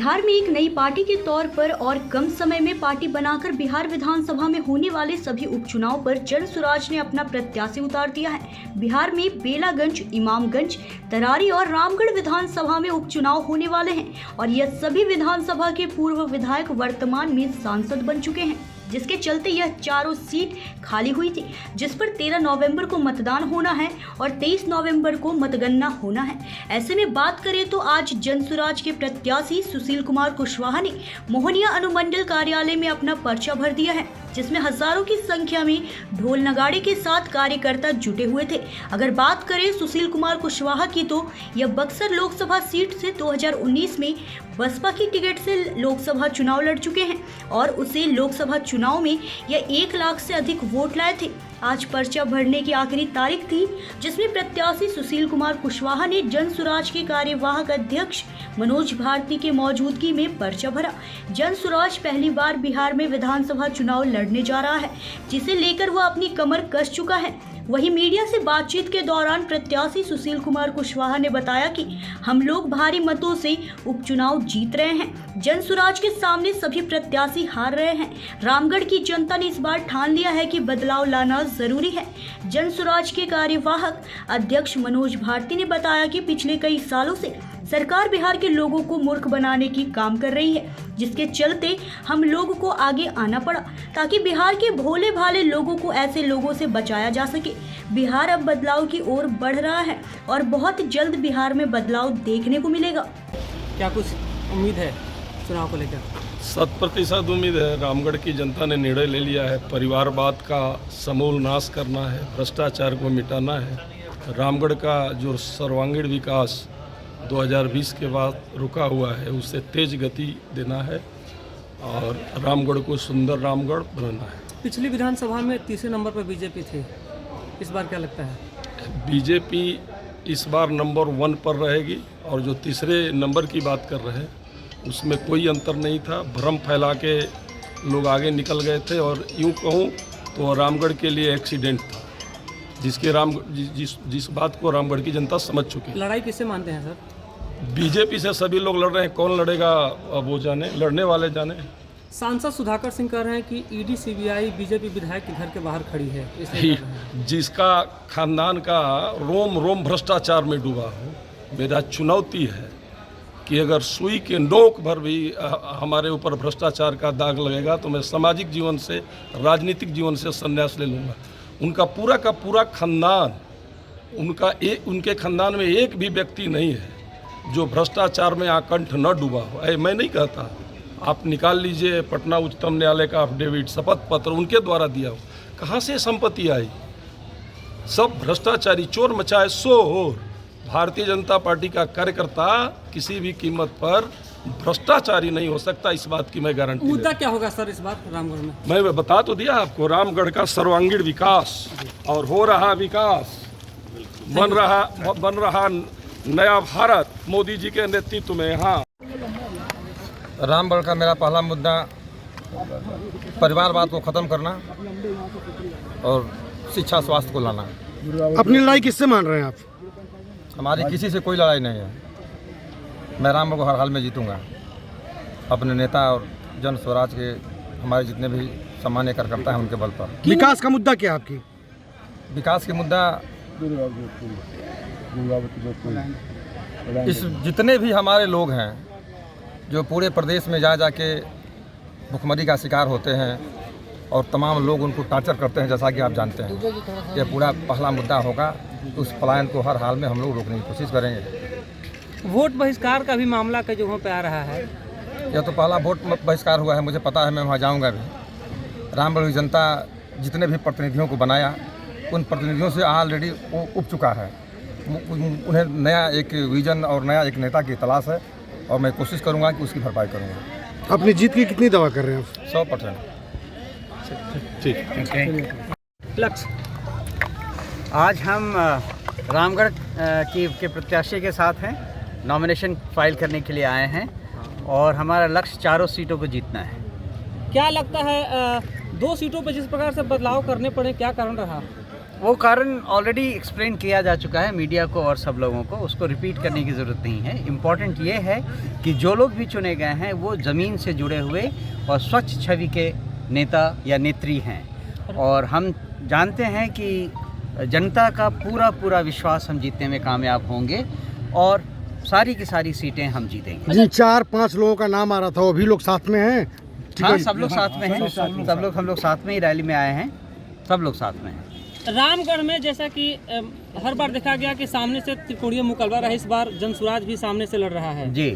बिहार में एक नई पार्टी के तौर पर और कम समय में पार्टी बनाकर बिहार विधानसभा में होने वाले सभी उपचुनाव पर जनसुराज ने अपना प्रत्याशी उतार दिया है। बिहार में बेलागंज, इमामगंज, तरारी और रामगढ़ विधानसभा में उपचुनाव होने वाले हैं और यह सभी विधानसभा के पूर्व विधायक वर्तमान में सांसद बन चुके हैं, जिसके चलते यह चारों सीट खाली हुई थी, जिस पर 13 नवंबर को मतदान होना है और 23 नवंबर को मतगणना होना है। ऐसे में बात करें तो आज जनसुराज के प्रत्याशी सुशील कुमार कुशवाहा ने मोहनिया अनुमंडल कार्यालय में अपना पर्चा भर दिया है, जिसमें हजारों की संख्या में ढोल नगाड़े के साथ कार्यकर्ता जुटे हुए थे। अगर बात करें सुशील कुमार कुशवाहा की तो यह बक्सर लोकसभा सीट से 2019 में बसपा की टिकट से लोकसभा चुनाव लड़ चुके हैं और उसे लोकसभा चुनाव में यह 1 लाख से अधिक वोट लाए थे। आज पर्चा भरने की आखिरी तारीख थी, जिसमें प्रत्याशी सुशील कुमार कुशवाहा ने जनसुराज के कार्यवाहक अध्यक्ष मनोज भारती के मौजूदगी में पर्चा भरा। जनसुराज पहली बार बिहार में विधानसभा चुनाव लड़ने जा रहा है, जिसे लेकर वह अपनी कमर कस चुका है। वहीं मीडिया से बातचीत के दौरान प्रत्याशी सुशील कुमार कुशवाहा ने बताया कि हम लोग भारी मतों से उपचुनाव जीत रहे हैं। जनसुराज के सामने सभी प्रत्याशी हार रहे हैं। रामगढ़ की जनता ने इस बार ठान लिया है कि बदलाव लाना जरूरी है। जनसुराज के कार्यवाहक अध्यक्ष मनोज भारती ने बताया कि पिछले कई सालों से सरकार बिहार के लोगों को मूर्ख बनाने की काम कर रही है, जिसके चलते हम लोगों को आगे आना पड़ा ताकि बिहार के भोले भाले लोगों को ऐसे लोगों से बचाया जा सके। बिहार अब बदलाव की ओर बढ़ रहा है और बहुत जल्द बिहार में बदलाव देखने को मिलेगा। क्या कुछ उम्मीद है चुनाव को लेकर? 100% उम्मीद है। रामगढ़ की जनता ने निर्णय ले लिया है, परिवारवाद का समूल नाश करना है, भ्रष्टाचार को मिटाना है। रामगढ़ का जो सर्वांगीण विकास 2020 के बाद रुका हुआ है, उसे तेज गति देना है और रामगढ़ को सुंदर रामगढ़ बनाना है। पिछली विधानसभा में तीसरे नंबर पर बीजेपी थी, इस बार क्या लगता है? बीजेपी इस बार नंबर 1 पर रहेगी और जो तीसरे नंबर की बात कर रहे हैं उसमें कोई अंतर नहीं था। भ्रम फैला के लोग आगे निकल गए थे और यूँ कहूँ तो रामगढ़ के लिए एक्सीडेंट था, जिस बात को रामगढ़ की जनता समझ चुकी है। लड़ाई किससे मानते हैं सर? बीजेपी से सभी लोग लड़ रहे हैं, कौन लड़ेगा अब वो जाने, लड़ने वाले जाने। सांसद सुधाकर सिंह कह रहे हैं कि ईडी सीबीआई बीजेपी विधायक के घर के बाहर खड़ी है, जिसका खानदान का रोम रोम भ्रष्टाचार में डूबा हो। मेरा चुनौती है कि अगर सुई के नोक भर भी हमारे ऊपर भ्रष्टाचार का दाग लगेगा तो मैं सामाजिक जीवन से, राजनीतिक जीवन से संन्यास ले लूँगा। उनका पूरा का पूरा खानदान, उनके खानदान में एक भी व्यक्ति नहीं है जो भ्रष्टाचार में आकंठ न डूबा हो। मैं नहीं कहता, आप निकाल लीजिए पटना उच्चतम न्यायालय का अफिडेविट, शपथ पत्र उनके द्वारा दिया हो। कहाँ से संपत्ति आई? सब भ्रष्टाचारी, चोर मचाए शोर। भारतीय जनता पार्टी का कार्यकर्ता किसी भी कीमत पर भ्रष्टाचारी नहीं हो सकता, इस बात की मैं गारंटी। मुद्दा क्या होगा सर इस बार रामगढ़ में? मैं बता तो दिया आपको, रामगढ़ का सर्वांगीण विकास और हो रहा विकास, बन रहा नया भारत मोदी जी के नेतृत्व में। हाँ, रामगढ़ का मेरा पहला मुद्दा परिवारवाद को ख़त्म करना और शिक्षा स्वास्थ्य को लाना। अपनी लड़ाई किससे मान रहे हैं आप? हमारी किसी से कोई लड़ाई नहीं है। मैं रामगढ़ को हर हाल में जीतूंगा, अपने नेता और जन स्वराज के हमारे जितने भी सामान्य कार्यकर्ता हैं उनके बल पर। विकास का मुद्दा क्या है आपकी? विकास के मुद्दा इस जितने भी हमारे लोग हैं जो पूरे प्रदेश में जा के भुखमरी का शिकार होते हैं और तमाम लोग उनको टॉर्चर करते हैं, जैसा कि आप जानते हैं। यह पूरा पहला मुद्दा होगा। उस पलायन को हर हाल में हम लोग रोकने की कोशिश करेंगे। वोट बहिष्कार का भी मामला कई जगहों पे आ रहा है। यह तो पहला वोट बहिष्कार हुआ है, मुझे पता है, मैं वहाँ जाऊँगा भी। रामगढ़ की जनता जितने भी प्रतिनिधियों को बनाया, उन प्रतिनिधियों से ऑलरेडी वो उब चुका है। उन्हें नया एक विजन और नया एक नेता की तलाश है और मैं कोशिश करूँगा कि उसकी भरपाई करूँगा। अपनी जीत की कितनी दावा कर रहे हैं आप? 100%। ठीक। लक्ष्य आज हम रामगढ़ के प्रत्याशी के साथ हैं, नॉमिनेशन फाइल करने के लिए आए हैं और हमारा लक्ष्य चारों सीटों को जीतना है। क्या लगता है 2 सीटों पर जिस प्रकार से बदलाव करने पड़े, क्या कारण रहा? वो कारण ऑलरेडी एक्सप्लेन किया जा चुका है मीडिया को और सब लोगों को, उसको रिपीट करने की ज़रूरत नहीं है। इम्पॉर्टेंट ये है कि जो लोग भी चुने गए हैं वो ज़मीन से जुड़े हुए और स्वच्छ छवि के नेता या नेत्री हैं, और हम जानते हैं कि जनता का पूरा विश्वास हम जीतने में कामयाब होंगे और सारी की सारी सीटें हम जीतेंगे। जिन 4-5 लोगों का नाम आ रहा था वो भी लोग साथ में हैं? हाँ, सब लोग साथ में हैं, सब लोग हम लोग साथ में ही रैली में आए हैं, सब लोग साथ में हैं। रामगढ़ में जैसा कि हर बार देखा गया कि सामने से त्रिकोणीय मुकाबला रहा, इस बार जनसुराज भी सामने से लड़ रहा है जी।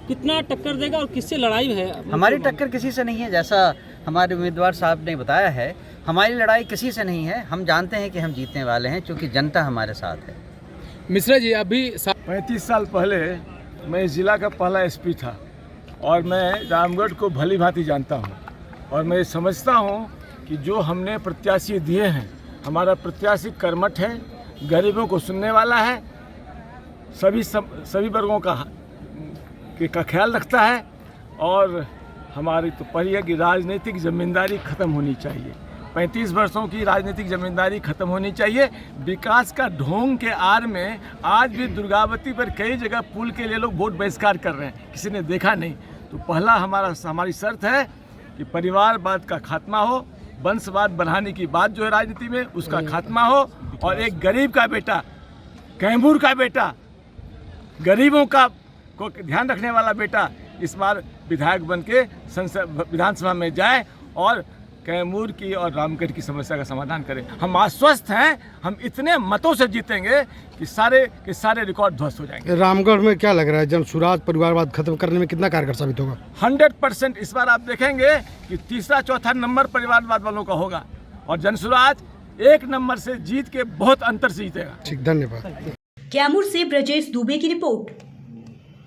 कितना टक्कर देगा और किससे लड़ाई है? हमारी टक्कर किसी से नहीं है, जैसा हमारे उम्मीदवार साहब ने बताया है, हमारी लड़ाई किसी से नहीं है। हम जानते हैं कि हम जीतने वाले हैं क्योंकि जनता हमारे साथ है। मिश्रा जी, अभी 35 साल पहले मैं इस ज़िला का पहला एसपी था और मैं रामगढ़ को भली भांति जानता हूँ, और मैं समझता हूँ कि जो हमने प्रत्याशी दिए हैं, हमारा प्रत्याशी कर्मठ है, गरीबों को सुनने वाला है, सभी वर्गों का ख्याल रखता है, और हमारी तो पहली है कि राजनीतिक जिम्मेदारी ख़त्म होनी चाहिए। 35 वर्षों की राजनीतिक जिम्मेदारी ख़त्म होनी चाहिए। विकास का ढोंग के आड़ में आज भी दुर्गावती पर कई जगह पुल के लिए लोग वोट बहिष्कार कर रहे हैं, किसी ने देखा नहीं। तो पहला हमारी शर्त है कि परिवारवाद का खात्मा हो, वंशवाद बढ़ाने की बात जो है राजनीति में उसका खात्मा हो, और एक गरीब का बेटा, कैमूर का बेटा, गरीबों का को ध्यान रखने वाला बेटा इस बार विधायक बन के विधानसभा में जाए और कैमूर की और रामगढ़ की समस्या का समाधान करें। हम आश्वस्त हैं, हम इतने मतों से जीतेंगे कि सारे के सारे रिकॉर्ड ध्वस्त हो जाएंगे। रामगढ़ में क्या लग रहा है, जनसुराज परिवारवाद खत्म करने में कितना कारगर साबित होगा? 100% इस बार आप देखेंगे कि तीसरा चौथा नंबर परिवारवाद वालों का होगा, और जनसुराज 1 नंबर से जीत के बहुत अंतर से जीतेगा। ठीक, धन्यवाद। कैमूर से ब्रजेश दुबे की रिपोर्ट।